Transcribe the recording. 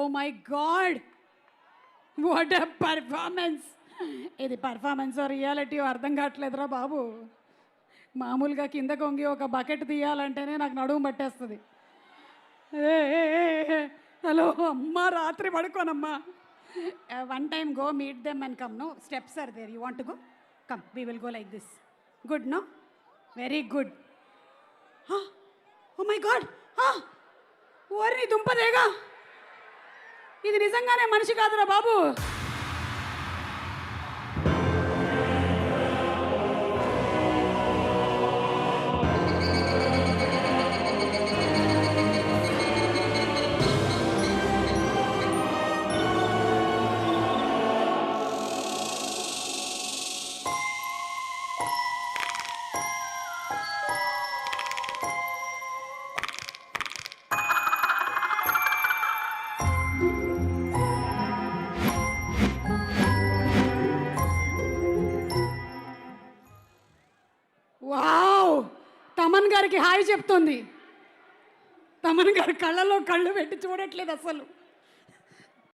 Oh my god, what a performance! ఇది performance reality అర్థం కావట్లేదురా బాబు. మామూలుగా కింద కొంగి ఒక బకెట్ తీయాలంటేనే నాకు నడుము పట్టేస్తుంది. హలో అమ్మ, రాత్రి పడుకోనమ్మా. One time go meet them and come. No steps are there, you want to go, come, we will go like this. Good, no, very good. Oh my god, ఓరి దుంపదేగా, ఇది నిజంగానే మనిషి కాదురా బాబు. వావ్, తమన్ గారికి హాయ్ చెప్తుంది. తమన్ గారి కళ్ళలో కళ్ళు పెట్టి చూడట్లేదు అసలు.